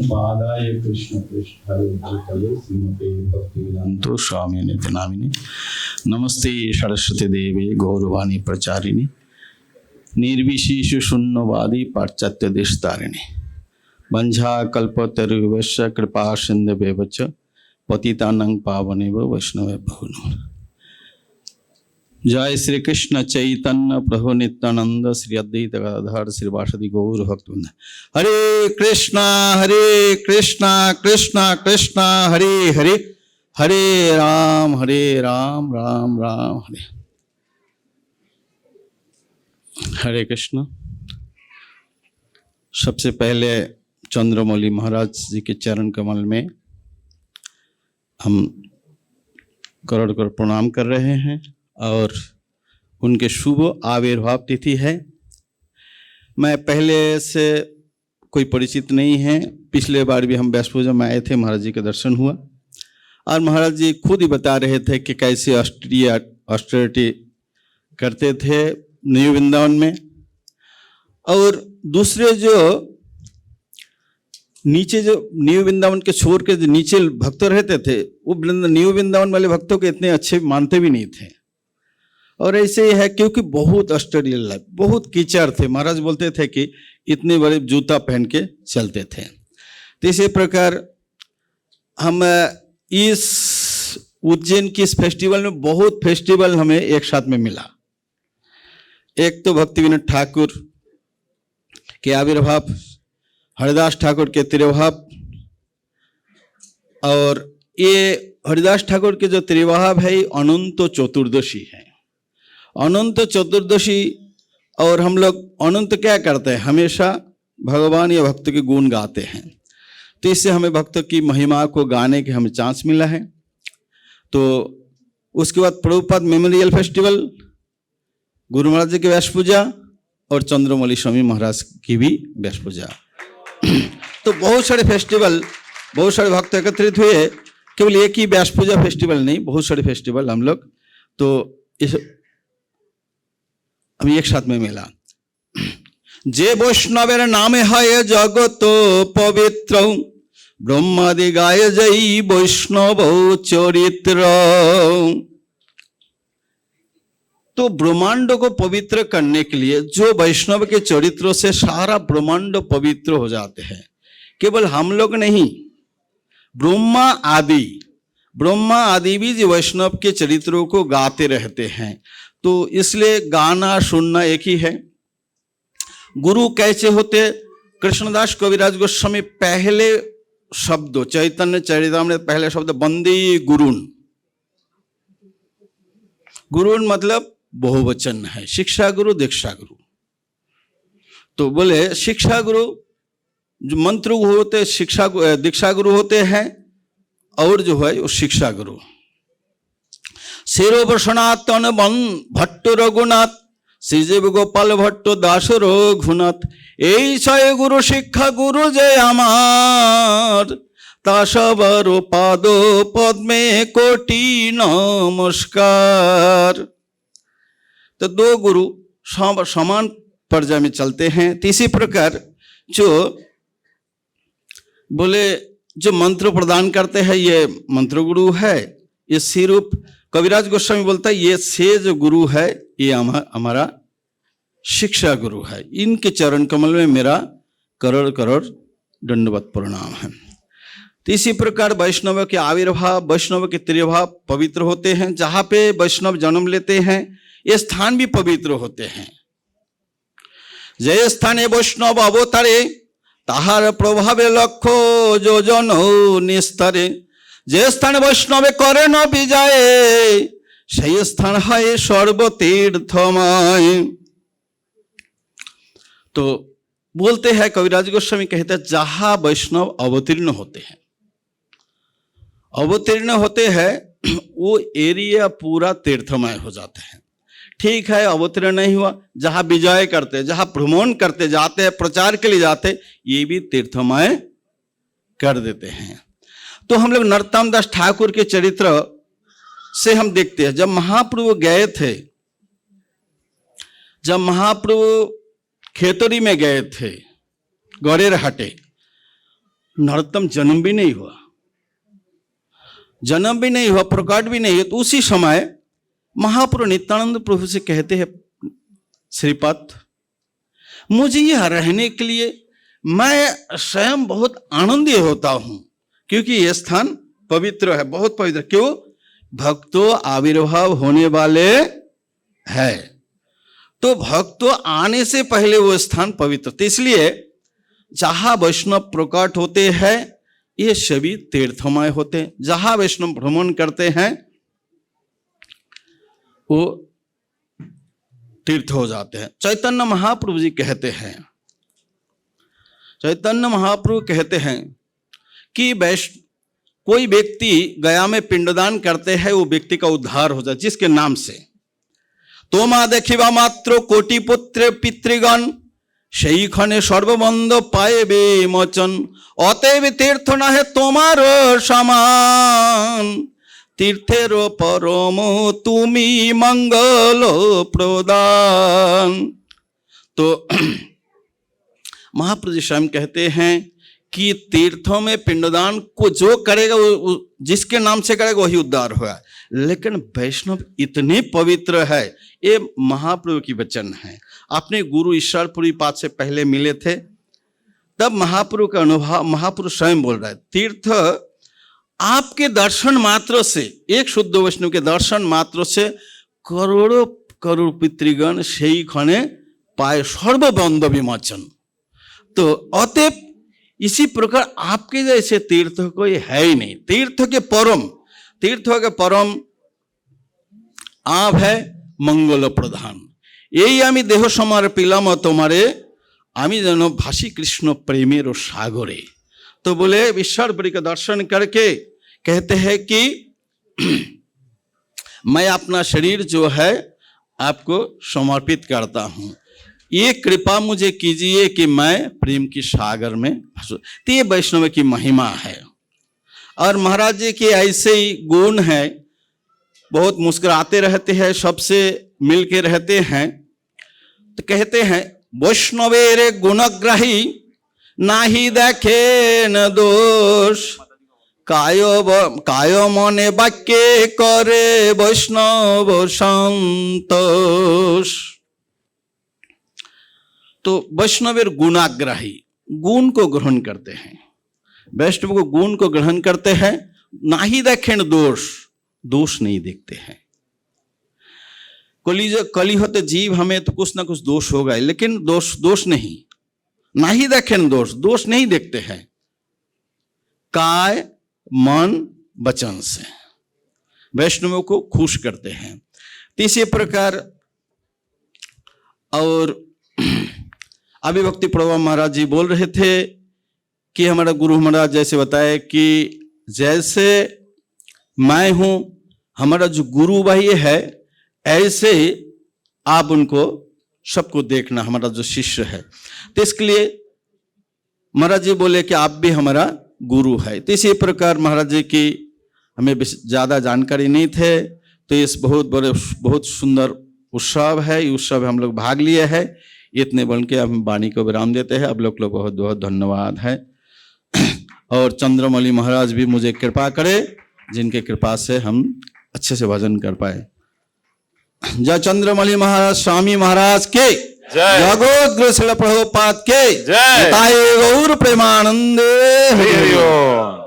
पादाय कृष्ण पृष्ठाय भूतले श्रीमते भक्तिवेदांतो स्वामी नित्य नामिने। नमस्ते सरस्वती देवी गौरवाणी प्रचारिणी निर्विशेष शून्यवादी पाश्चात्य देशतारिणी वंझा कल्पतरुवश्च कृपा सिंधुभ्येव च पतितानां पावनेव वैष्णवेभ्यो नमः। जय श्री कृष्ण चैतन्य प्रभु नित्यानंद श्री अद्वैत गदाधर श्रीवासदि गौर भक्तवृंद। हरे कृष्णा कृष्णा कृष्णा हरे हरे, हरे राम राम राम हरे। हरे कृष्ण। सबसे पहले चंद्रमौली महाराज जी के चरण कमल में हम करोड़ करोड़ प्रणाम कर रहे हैं और उनके शुभ आविर्भाव तिथि है। मैं पहले से कोई परिचित नहीं है, पिछले बार भी हम व्यास पूजा में आए थे, महाराज जी का दर्शन हुआ और महाराज जी खुद ही बता रहे थे कि कैसे ऑस्टेरिटी करते थे न्यू वृंदावन में। और दूसरे जो नीचे जो न्यू वृंदावन के छोर के जो नीचे भक्त रहते थे वो न्यू वृंदावन वाले भक्तों के इतने अच्छे मानते भी नहीं थे। और ऐसे ही है क्योंकि बहुत ऑस्ट्रेलियन लाइफ, बहुत कीचड़ थे। महाराज बोलते थे कि इतने बड़े जूता पहन के चलते थे। तो इसी प्रकार हम इस उज्जैन की इस फेस्टिवल में बहुत फेस्टिवल हमें एक साथ में मिला। एक तो भक्ति विनोद ठाकुर के आविर्भाव, हरिदास ठाकुर के तिरुभाव, और ये हरिदास ठाकुर के जो तिरुभाव है अनंत चतुर्दशी है। अनंत चतुर्दशी, और हम लोग अनंत क्या करते हैं, हमेशा भगवान या भक्त के गुण गाते हैं। तो इससे हमें भक्त की महिमा को गाने के हमें चांस मिला है। तो उसके बाद प्रभुपाद मेमोरियल फेस्टिवल, गुरु महाराज जी की व्यास पूजा और चंद्रमौली स्वामी महाराज की भी व्यास पूजा। तो बहुत सारे फेस्टिवल, बहुत सारे भक्त एकत्रित हुए। केवल एक ही व्यास पूजा फेस्टिवल नहीं, बहुत सारे फेस्टिवल हम लोग तो इस अभी एक साथ में मिला। जे वैष्णवेर नामे है जगत पवित्र, ब्रह्मादि गाय जय वैष्णव चरित्र। तो ब्रह्मांड को पवित्र करने के लिए जो वैष्णव के चरित्रों से सारा ब्रह्मांड पवित्र हो जाते हैं। केवल हम लोग नहीं, ब्रह्मा आदि भी जो वैष्णव के चरित्रों को गाते रहते हैं। तो इसलिए गाना सुनना एक ही है। गुरु कैसे होते, कृष्णदास कविराज गोस्वामी पहले शब्द चैतन्य चरितामृत पहले शब्द वंदे गुरुन। गुरुन मतलब बहुवचन है, शिक्षा गुरु दीक्षा गुरु। तो बोले शिक्षा गुरु जो मंत्र होते, शिक्षा दीक्षा गुरु होते हैं, और जो है वो शिक्षा गुरु। शेरो बसनातन बन भट्ट रघुनाथ, श्रीजीव गोपाल भट्ट दास रघुनाथ। এই ছয় गुरु शिक्षा गुरु जे आमार, ता सबर पाद पद्मे कोटि नमस्कार। तो दो गुरु समान पर्याय में चलते हैं। तो इसी प्रकार जो बोले जो मंत्र प्रदान करते हैं ये मंत्र गुरु है। ये सिरूप कविराज गोस्वामी बोलता है ये से जो गुरु है ये हमारा शिक्षा गुरु है। इनके चरण कमल में मेरा करोड़ करोड़ दंडवत प्रणाम है। तो इसी प्रकार वैष्णव के आविर्भाव, वैष्णव के तिरुभाव पवित्र होते हैं। जहाँ पे वैष्णव जन्म लेते हैं ये स्थान भी पवित्र होते हैं। जय स्थाने वैष्णव अवतारे, ताहार प्रभावे लक्ष्य योजन निस्तरे। जे स्थान वैष्णवे करे न विजय, সেই स्थान है सर्वतीर्थमय। तो बोलते हैं कविराज गोस्वामी कहते हैं जहां वैष्णव अवतीर्ण होते हैं वो एरिया पूरा तीर्थमय हो जाते हैं। ठीक है, अवतीर्ण नहीं हुआ, जहां विजय करते, जहां भ्रमण करते जाते हैं, प्रचार के लिए जाते, ये भी तीर्थमय कर देते हैं। तो हम लोग नरोत्तम दास ठाकुर के चरित्र से हम देखते हैं, जब महाप्रभु गए थे, जब महाप्रभु खेतरी में गए थे, गौरेर हाटे, नरोत्तम जन्म भी नहीं हुआ, जन्म भी नहीं हुआ, प्रकट भी नहीं हुआ। तो उसी समय महाप्रभु नित्यानंद प्रभु से कहते हैं, श्रीपद मुझे यह रहने के लिए मैं स्वयं बहुत आनंदित होता हूं, क्योंकि यह स्थान पवित्र है, बहुत पवित्र। क्यों? भक्तों आविर्भाव होने वाले है, तो भक्तों आने से पहले वो स्थान पवित्र। तो इसलिए जहां वैष्णव प्रकट होते हैं ये सभी तीर्थमय होते हैं, जहां वैष्णव भ्रमण करते हैं वो तीर्थ हो जाते हैं। चैतन्य महाप्रभु जी कहते हैं, चैतन्य महाप्रभु कहते हैं कि कोई व्यक्ति गया में पिंडदान करते हैं, वो व्यक्ति का उद्धार हो जाए जिसके नाम से। तोमा देखिबा मात्र कोटि पुत्र पितृगण সেই ক্ষণে সর্ববন্ধ পাইবে মোচন, অতএব তীর্থ নাহে তোমার সমান, तीर्थेर परम तुमी मंगल प्रदान। तो महाप्रभु जी स्वयं कहते हैं कि तीर्थों में पिंडदान को जो करेगा वो जिसके नाम से करेगा वही उद्धार होगा। लेकिन वैष्णव इतने पवित्र है, ये महाप्रभु की वचन है। अपने गुरु ईश्वरपुरी पाद से पहले मिले थे, तब महाप्रभु का अनुभव महाप्रभु स्वयं बोल रहा है, तीर्थ आपके दर्शन मात्र से, एक शुद्ध वैष्णव के दर्शन मात्र से करोड़ों करोड़ पितृगण সেই ক্ষণে पाए सर्वबंध विमोचन। तो अतएव इसी प्रकार आपके जैसे तीर्थ कोई है ही नहीं। तीर्थ के परम आप है मंगल प्रधान। यही आमी देह समर्पिलाम तुम्हारे, आमी जेनो भासी कृष्ण प्रेमेर सागरे। तो बोले ईश्वरपुरी का दर्शन करके कहते हैं कि मैं अपना शरीर जो है आपको समर्पित करता हूं, ये कृपा मुझे कीजिए कि मैं प्रेम की सागर में फंसूं। तो ये वैष्णव की महिमा है। और महाराज जी के ऐसे ही गुण है, बहुत मुस्कुराते रहते हैं, सबसे मिलके रहते हैं। तो कहते हैं वैष्णवेर गुणग्राही नाहि देखे न दोष, काय मने वाक्ये करे वैष्णव संतोष। तो वैष्णवेर गुणाग्राही, गुण को ग्रहण करते हैं, वैष्णव को गुण को ग्रहण करते हैं। नाहि देखें दोष, दोष नहीं देखते हैं। कली होते जीव हमें तो कुछ ना कुछ दोष होगा, लेकिन दोष नहीं, नाहि देखें दोष, दोष नहीं देखते हैं। काय मन वचन से वैष्णवों को खुश करते हैं। तीसरे प्रकार और अभिभक्ति प्रभु महाराज जी बोल रहे थे कि हमारा गुरु महाराज जैसे बताए कि जैसे मैं हूं, हमारा जो गुरु भाई है, ऐसे आप उनको सबको देखना, हमारा जो शिष्य है। तो इसके लिए महाराज जी बोले कि आप भी हमारा गुरु है। तो इसी प्रकार महाराज जी की हमें ज़्यादा जानकारी नहीं थे, तो इस बहुत सुंदर उत्सव है, ये उत्सव हम लोग भाग लिए हैं। इतने बोल के हम वाणी को विराम देते हैं। अब लोग बहुत बहुत धन्यवाद है। और चंद्रमौली महाराज भी मुझे कृपा करे, जिनके कृपा से हम अच्छे से भजन कर पाए। जय चंद्रमौली महाराज स्वामी महाराज के जय, जगत गुरु श्रील प्रभुपाद के जय, गौर प्रेमानंद हरि हरि ओम।